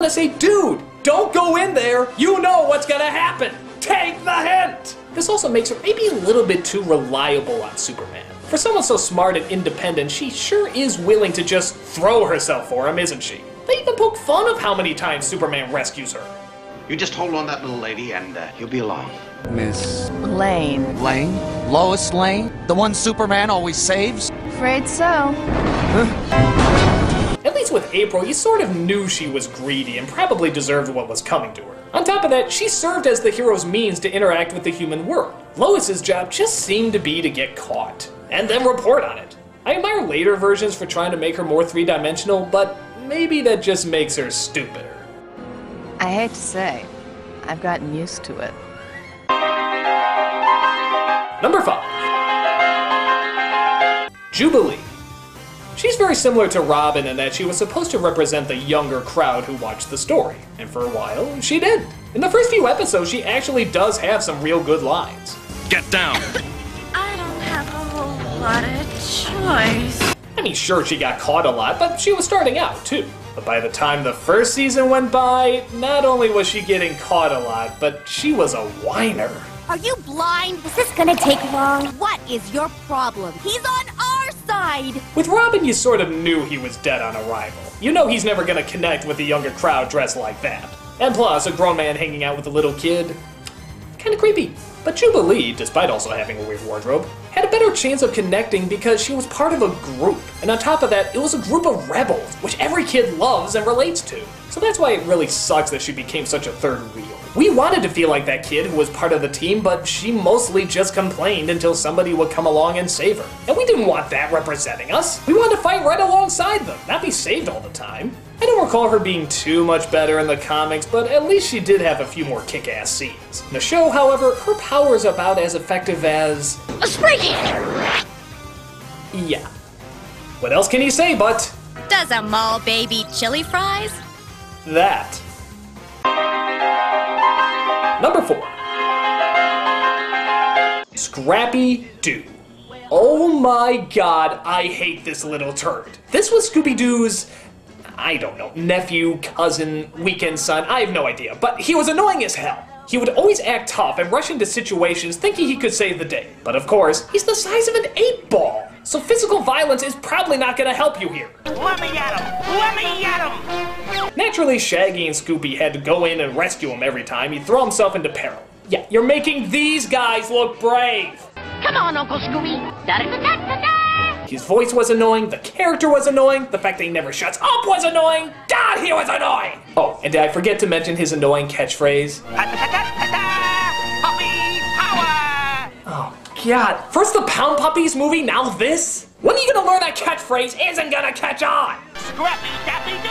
to say, dude, don't go in there. You know what's gonna happen. Take the hint. This also makes her maybe a little bit too reliable on Superman. For someone so smart and independent, she sure is willing to just throw herself for him, isn't she? They even poke fun of how many times Superman rescues her. You just hold on that little lady and you'll be along. Miss Lane. Lane? Lois Lane? The one Superman always saves? Afraid so. At least with April, you sort of knew she was greedy and probably deserved what was coming to her. On top of that, she served as the hero's means to interact with the human world. Lois's job just seemed to be to get caught, and then report on it. I admire later versions for trying to make her more three-dimensional, but maybe that just makes her stupider. I hate to say, I've gotten used to it. Number 5. Jubilee. She's very similar to Robin in that she was supposed to represent the younger crowd who watched the story, and for a while, she did. In the first few episodes, she actually does have some real good lines. Get down! I don't have a whole lot of choice. I mean, sure, she got caught a lot, but she was starting out, too. But by the time the first season went by, not only was she getting caught a lot, but she was a whiner. Are you blind? Is this gonna take long? What is your problem? He's on our side! With Robin, you sort of knew he was dead on arrival. You know he's never gonna connect with the younger crowd dressed like that. And plus, a grown man hanging out with a little kid, kinda creepy. But Jubilee, despite also having a weird wardrobe, had a better chance of connecting because she was part of a group. And on top of that, it was a group of rebels, which every kid loves and relates to. So that's why it really sucks that she became such a third wheel. We wanted to feel like that kid who was part of the team, but she mostly just complained until somebody would come along and save her. And we didn't want that representing us. We wanted to fight right alongside them, not be saved all the time. I don't recall her being too much better in the comics, but at least she did have a few more kick-ass scenes. In the show, however, her power is about as effective as... A spree! Yeah. What else can you say but... Does a mall baby chili fries? that. Number 4. Scrappy Doo. Oh my god, I hate this little turd. This was Scooby-Doo's, I don't know, nephew, cousin, weekend son, I have no idea, but he was annoying as hell. He would always act tough and rush into situations thinking he could save the day. But of course, he's the size of an 8-ball, so physical violence is probably not gonna help you here. Let me at him! Let me at him! Naturally, Shaggy and Scooby had to go in and rescue him every time he'd throw himself into peril. Yeah, you're making these guys look brave! Come on, Uncle Scooby! Da-da-da-da-da-da! His voice was annoying, the character was annoying, the fact that he never shuts up was annoying. God, he was annoying! Oh, and did I forget to mention his annoying catchphrase? Puppy power! Oh, God. First the Pound Puppies movie, now this? When are you gonna learn that catchphrase isn't gonna catch on? Scrappy Dappy Doo!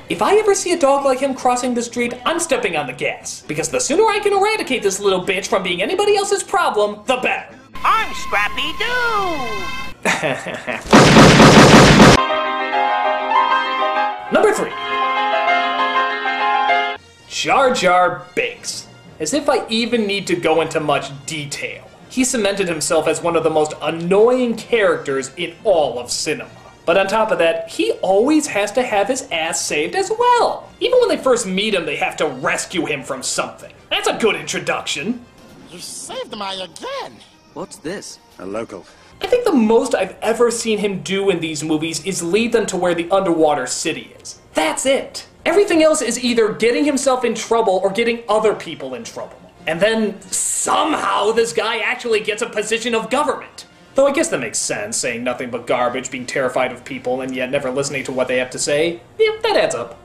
If I ever see a dog like him crossing the street, I'm stepping on the gas. Because the sooner I can eradicate this little bitch from being anybody else's problem, the better. I'm Scrappy Doo! Number 3. Jar Jar Binks. As if I even need to go into much detail. He cemented himself as one of the most annoying characters in all of cinema. But on top of that, he always has to have his ass saved as well. Even when they first meet him, they have to rescue him from something. That's a good introduction. You saved my again. What's this? A local. I think the most I've ever seen him do in these movies is lead them to where the underwater city is. That's it. Everything else is either getting himself in trouble or getting other people in trouble. And then somehow this guy actually gets a position of government. Though I guess that makes sense, saying nothing but garbage, being terrified of people, and yet never listening to what they have to say. Yeah, that adds up.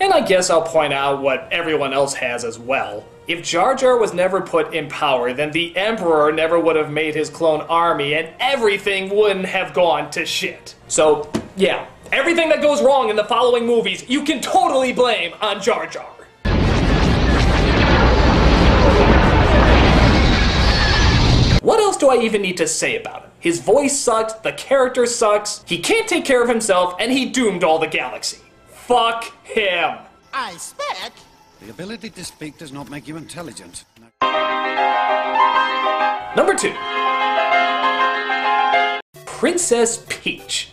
And I guess I'll point out what everyone else has as well. If Jar Jar was never put in power, then the Emperor never would have made his clone army, and everything wouldn't have gone to shit. So, yeah, everything that goes wrong in the following movies, you can totally blame on Jar Jar. What else do I even need to say about him? His voice sucks, the character sucks, he can't take care of himself, and he doomed all the galaxy. Fuck him. I speak. The ability to speak does not make you intelligent. Number 2. Princess Peach.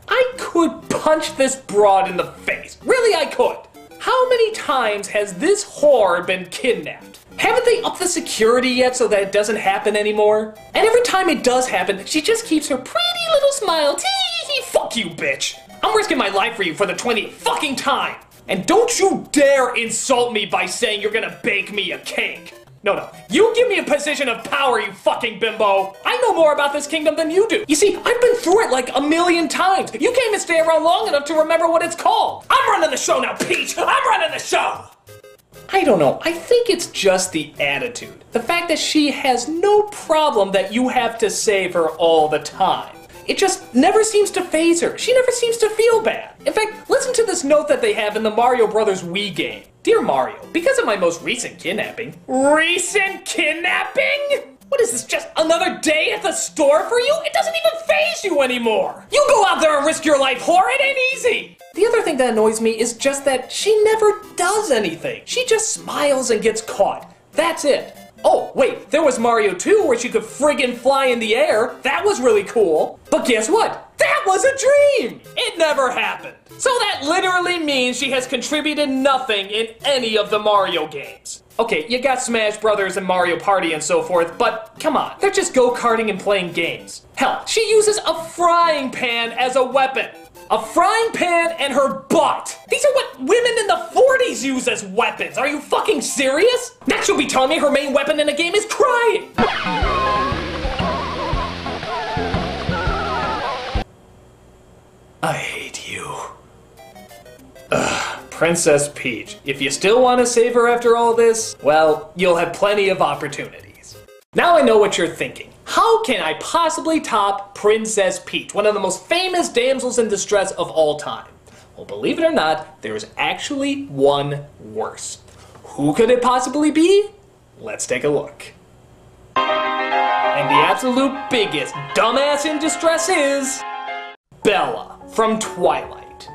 I could punch this broad in the face. Really, I could. How many times has this whore been kidnapped? Haven't they upped the security yet so that it doesn't happen anymore? And every time it does happen, she just keeps her pretty little smile. Tee, fuck you, bitch. I'm risking my life for you for the 20th fucking time. And don't you dare insult me by saying you're gonna bake me a cake. No, you give me a position of power, you fucking bimbo. I know more about this kingdom than you do. You see, I've been through it like a million times. You can't even stay around long enough to remember what it's called. I'm running the show now, Peach. I'm running the show. I don't know, I think it's just the attitude. The fact that she has no problem that you have to save her all the time. It just never seems to faze her. She never seems to feel bad. In fact, listen to this note that they have in the Mario Brothers Wii game. Dear Mario, because of my most recent kidnapping. Recent kidnapping? What is this, just another day at the store for you? It doesn't even faze you anymore. You go out there and risk your life, whore, it ain't easy. The other thing that annoys me is just that she never does anything. She just smiles and gets caught. That's it. Oh, wait, there was Mario 2 where she could friggin' fly in the air. That was really cool. But guess what? That was a dream! It never happened. So that literally means she has contributed nothing in any of the Mario games. Okay, you got Smash Brothers and Mario Party and so forth, but come on, they're just go-karting and playing games. Hell, she uses a frying pan as a weapon. A frying pan and her butt. These are what women in the 40s use as weapons. Are you fucking serious? Next you'll be telling me her main weapon in a game is crying. I hate you. Ugh, Princess Peach. If you still want to save her after all this, well, you'll have plenty of opportunities. Now I know what you're thinking. How can I possibly top Princess Peach, one of the most famous damsels in distress of all time? Well, believe it or not, there's actually one worse. Who could it possibly be? Let's take a look. And the absolute biggest dumbass in distress is Bella from Twilight.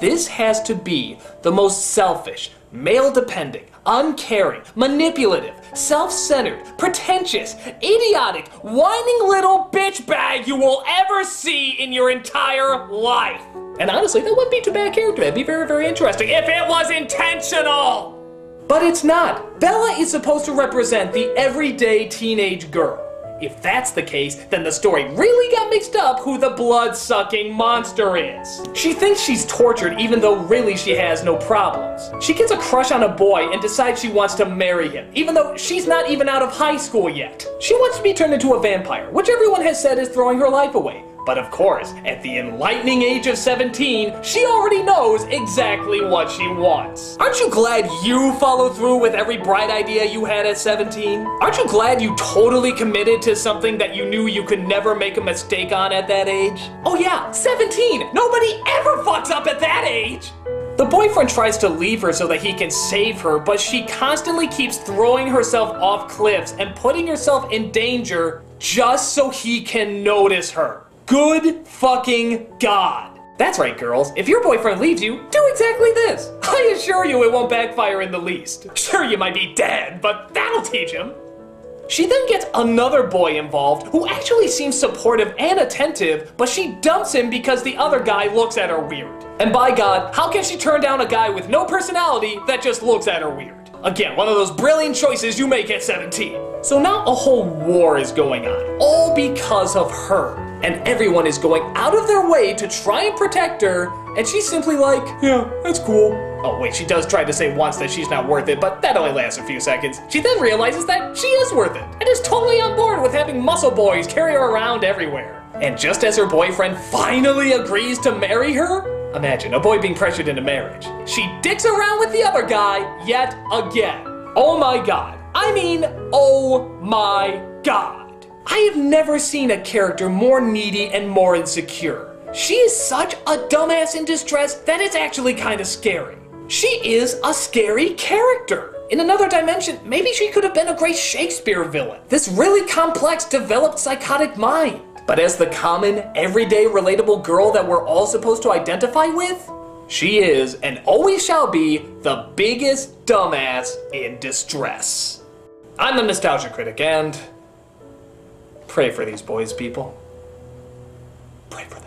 This has to be the most selfish, male-dependent, uncaring, manipulative, self-centered, pretentious, idiotic, whining little bitch bag you will ever see in your entire life. And honestly, that wouldn't be too bad a character. That'd be very, very interesting if it was intentional. But it's not. Bella is supposed to represent the everyday teenage girl. If that's the case, then the story really got mixed up who the blood-sucking monster is. She thinks she's tortured even though really she has no problems. She gets a crush on a boy and decides she wants to marry him, even though she's not even out of high school yet. She wants to be turned into a vampire, which everyone has said is throwing her life away. But of course, at the enlightening age of 17, she already knows exactly what she wants. Aren't you glad you followed through with every bright idea you had at 17? Aren't you glad you totally committed to something that you knew you could never make a mistake on at that age? Oh yeah, 17! Nobody ever fucks up at that age! The boyfriend tries to leave her so that he can save her, but she constantly keeps throwing herself off cliffs and putting herself in danger just so he can notice her. Good fucking God. That's right, girls. If your boyfriend leaves you, do exactly this. I assure you it won't backfire in the least. Sure, you might be dead, but that'll teach him. She then gets another boy involved who actually seems supportive and attentive, but she dumps him because the other guy looks at her weird. And by God, how can she turn down a guy with no personality that just looks at her weird? Again, one of those brilliant choices you make at 17. So now a whole war is going on, all because of her. And everyone is going out of their way to try and protect her, and she's simply like, yeah, that's cool. Oh wait, she does try to say once that she's not worth it, but that only lasts a few seconds. She then realizes that she is worth it, and is totally on board with having muscle boys carry her around everywhere. And just as her boyfriend finally agrees to marry her, imagine a boy being pressured into marriage. She dicks around with the other guy yet again. Oh my God. I mean, oh my God. I have never seen a character more needy and more insecure. She is such a dumbass in distress that it's actually kind of scary. She is a scary character. In another dimension, maybe she could have been a great Shakespeare villain. This really complex, developed psychotic mind. But as the common, everyday, relatable girl that we're all supposed to identify with, she is, and always shall be, the biggest dumbass in distress. I'm the Nostalgia Critic, and pray for these boys, people. Pray for them.